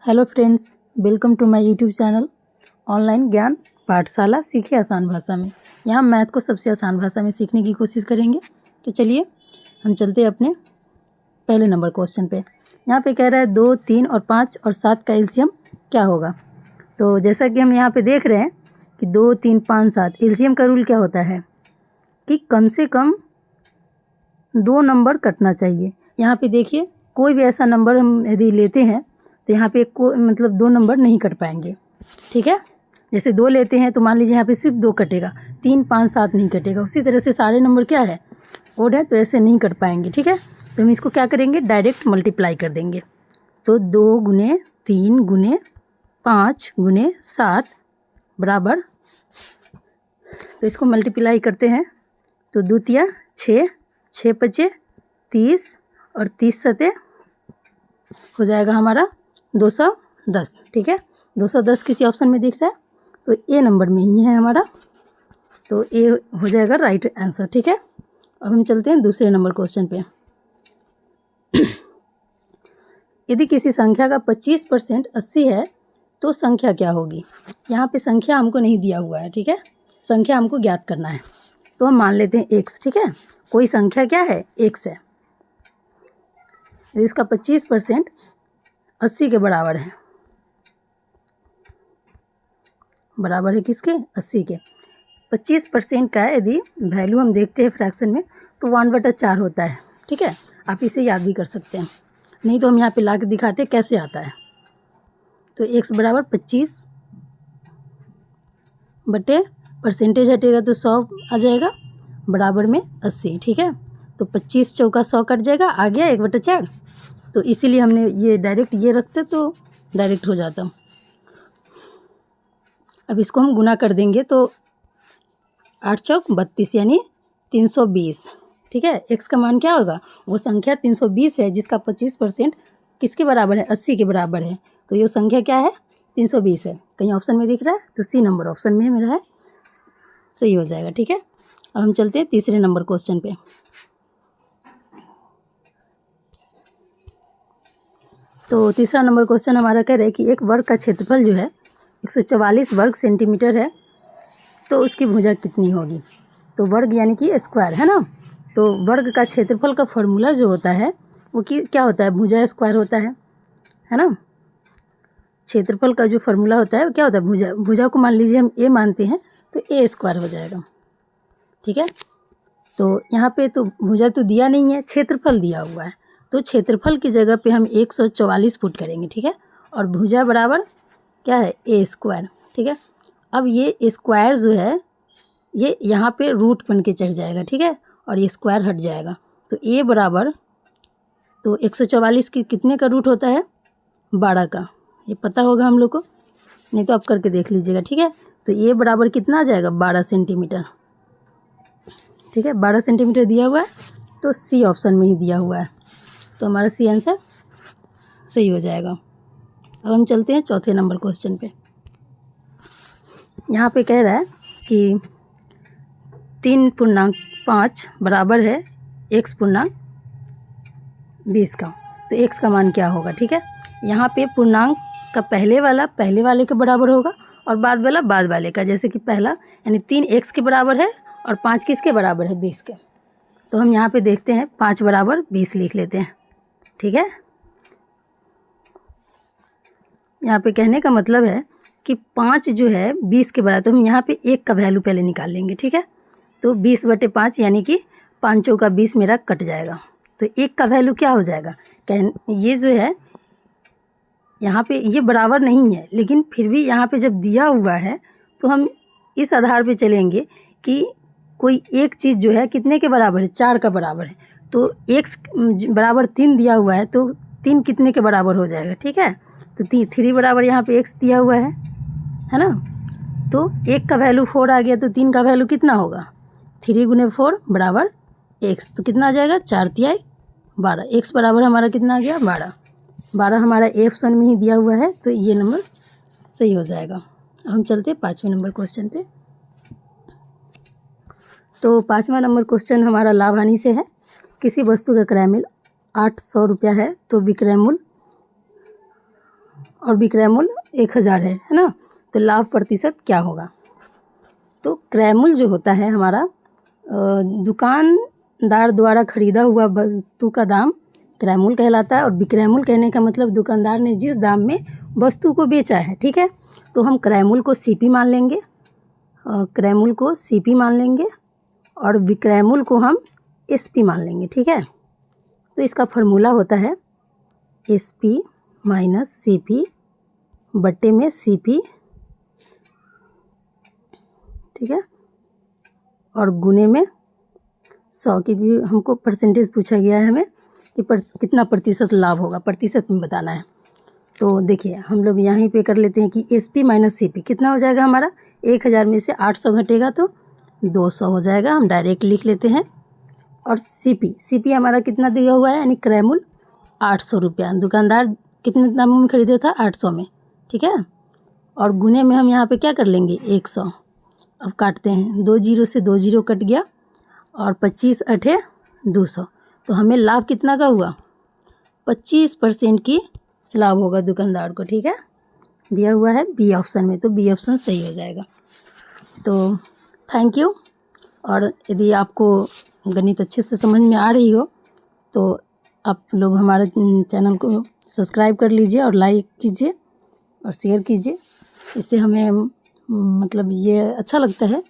Hello friends, welcome to my YouTube channel online Gyan Pathshala सीखे आसान भाषा में। यहाँ मैथ को सबसे आसान भाषा में सीखने की कोशिश करेंगे। तो चलिए हम चलते हैं अपने पहले नंबर क्वेश्चन पे। यहाँ पे कह रहा है 2, 3 और 5 और 7 का एलसीएम क्या होगा। तो जैसा कि हम यहाँ पे देख रहे हैं कि 2, 3, 5, 7 एलसीएम का रूल क्या होता है कि कम से कम 2 नंबर कटना चाहिए। यहाँ पे देखिए कोई भी ऐसा नंबर हम यदि लेते हैं तो यहाँ पे मतलब 2 नंबर नहीं कट पाएंगे। ठीक है, जैसे 2 लेते हैं तो मान लीजिए यहाँ पे सिर्फ 2 कटेगा, 3, 5, 7 नहीं कटेगा। उसी तरह से सारे नंबर क्या है, ओड है, तो ऐसे नहीं कट पाएंगे। ठीक है, तो हम इसको क्या करेंगे, डायरेक्ट मल्टीप्लाई कर देंगे। तो 2 गुने 3 गुने 5 गुने 7 बराबर, तो इसको मल्टीप्लाई करते हैं तो 2 तिया 6, 6 पचे 30 और 30 सते हो जाएगा हमारा 210। ठीक है, 210 किसी ऑप्शन में दिख रहा है तो ए नंबर में ही है हमारा, तो ए हो जाएगा राइट आंसर। ठीक है, अब हम चलते हैं दूसरे नंबर क्वेश्चन पे। यदि किसी संख्या का 25% 80 है तो संख्या क्या होगी। यहाँ पे संख्या हमको नहीं दिया हुआ है। ठीक है, संख्या हमको ज्ञात करना है, तो हम मान लेते हैं x। ठीक है, कोई संख्या क्या है, x है। यदि इसका 25% 80 के बराबर है, बराबर है किसके, 80 के। 25% का यदि वैल्यू हम देखते हैं फ्रैक्शन में तो 1/4 होता है। ठीक है, आप इसे याद भी कर सकते हैं, नहीं तो हम यहाँ पे ला के दिखाते हैं कैसे आता है। तो x बराबर 25 बटे परसेंटेज हटेगा तो 100 आ जाएगा, बराबर में 80। ठीक है, तो 25 चौका 100 कट जाएगा, आ गया 1/4। तो इसीलिए हमने ये डायरेक्ट ये रखते तो डायरेक्ट हो जाता। अब इसको हम गुना कर देंगे तो 8 चौक 32 यानी 320। ठीक है, x का मान क्या होगा, वो संख्या 320 है जिसका 25% किसके बराबर है, 80 के बराबर है। तो ये संख्या क्या है, 320 है। कहीं ऑप्शन में दिख रहा है तो सी नंबर ऑप्शन में मेरा है, सही हो जाएगा। ठीक है, अब हम चलते हैं तीसरे नंबर क्वेश्चन पे। तो तीसरा नंबर क्वेश्चन हमारा कह रहा है कि एक वर्ग का क्षेत्रफल जो है 144 वर्ग सेंटीमीटर है, तो उसकी भुजा कितनी होगी। तो वर्ग यानी कि स्क्वायर है ना, तो वर्ग का क्षेत्रफल का फॉर्मूला जो होता है वो क्या होता है, भुजा स्क्वायर होता है ना। क्षेत्रफल का जो फॉर्मूला होता है वो क्या होता है, भुजा। भुजा को मान लीजिए हम ए मानते हैं तो ए स्क्वायर हो जाएगा। ठीक है, तो यहाँ पे तो भुजा तो दिया नहीं है, क्षेत्रफल दिया हुआ है, तो क्षेत्रफल की जगह पे हम 144 पुट करेंगे। ठीक है, और भुजा बराबर क्या है, ए स्क्वायर। ठीक है, अब ये स्क्वायर जो है ये यहाँ पे रूट बन के चढ़ जाएगा। ठीक है, और ये स्क्वायर हट जाएगा, तो ए बराबर, तो 144 की कितने का रूट होता है, 12 का। ये पता होगा हम लोग को, नहीं तो आप करके देख लीजिएगा। ठीक है, तो ए बराबर कितना आ जाएगा, 12 सेंटीमीटर। ठीक है, 12 सेंटीमीटर दिया हुआ है, तो सी ऑप्शन में ही दिया हुआ है, तो हमारा सी आंसर सही हो जाएगा। अब हम चलते हैं चौथे नंबर क्वेश्चन पे। यहाँ पे कह रहा है कि 3.5 बराबर है x/20 का, तो x का मान क्या होगा। ठीक है, यहाँ पे पूर्णांक का पहले वाले के बराबर होगा और बाद वाले का। जैसे कि पहला यानी 3 x के बराबर है और 5 किसके बराबर है, 20 के। तो हम यहाँ पे देखते हैं 5 बराबर 20 लिख लेते हैं। ठीक है, यहाँ पे कहने का मतलब है कि 5 जो है 20 के बराबर, तो हम यहाँ पे 1 का वैल्यू पहले निकाल लेंगे। ठीक है, तो 20/5 यानी कि 5 चौका 20 मेरा कट जाएगा, तो 1 का वैल्यू क्या हो जाएगा, ये जो है यहाँ पे ये बराबर नहीं है, लेकिन फिर भी यहाँ पे जब दिया हुआ है तो हम इस आधार पे चलेंगे कि कोई एक चीज़ जो है कितने के बराबर है, 4 का बराबर है। तो x बराबर 3 दिया हुआ है तो 3 कितने के बराबर हो जाएगा। ठीक है, तो 3 बराबर यहाँ पे x दिया हुआ है ना, तो 1 का वैल्यू 4 आ गया, तो 3 का वैल्यू कितना होगा, 3 गुने 4 बराबर x, तो कितना आ जाएगा, 4 तिहाई 12। x बराबर हमारा कितना आ गया, 12 हमारा ए ऑप्शन में ही दिया हुआ है, तो ये नंबर सही हो जाएगा। अब हम चलते हैं 5वें नंबर क्वेश्चन पे। तो 5वां नंबर क्वेश्चन हमारा लाभ हानि से है। किसी वस्तु का क्रय मूल्य 800 रुपया है तो विक्रय मूल्य और विक्रय मूल्य 1000 है ना। तो लाभ प्रतिशत क्या होगा? तो क्रय मूल्य जो होता है हमारा दुकानदार द्वारा खरीदा हुआ वस्तु का दाम क्रय मूल्य कहलाता है। और विक्रय मूल्य कहने का मतलब दुकानदार ने जिस दाम में वस्तु को बेचा है, ठीक है। तो हम क्रय मूल्य को सीपी मान लेंगे, क्रय मूल्य को सीपी मान लेंगे और विक्रय मूल्य को हम एसपी मान लेंगे, ठीक है। तो इसका फार्मूला होता है एसपी माइनस सीपी बट्टे में सीपी, ठीक है, और गुने में 100, क्योंकि हमको परसेंटेज पूछा गया है हमें कि कितना प्रतिशत लाभ होगा, प्रतिशत में बताना है। तो देखिए हम लोग यहीं पे कर लेते हैं कि एसपी माइनस सीपी कितना हो जाएगा हमारा, 1000 में से 800 घटेगा तो 200 हो जाएगा, हम डायरेक्ट लिख लेते हैं। और सीपी हमारा कितना दिया हुआ है, यानी क्रय मूल्य 800 रुपया, दुकानदार कितने दामों में खरीदा था, 800 में, ठीक है। और गुने में हम यहाँ पे क्या कर लेंगे, 100। अब काटते हैं, 2 जीरो से 2 जीरो कट गया और 25 अठे 200, तो हमें लाभ कितना का हुआ, 25% की लाभ होगा दुकानदार को, ठीक है। दिया हुआ है बी ऑप्शन में, तो बी ऑप्शन सही हो जाएगा। तो थैंक यू। और यदि आपको गणित अच्छे से समझ में आ रही हो तो आप लोग हमारे चैनल को सब्सक्राइब कर लीजिए और लाइक कीजिए और शेयर कीजिए। इससे हमें मतलब ये अच्छा लगता है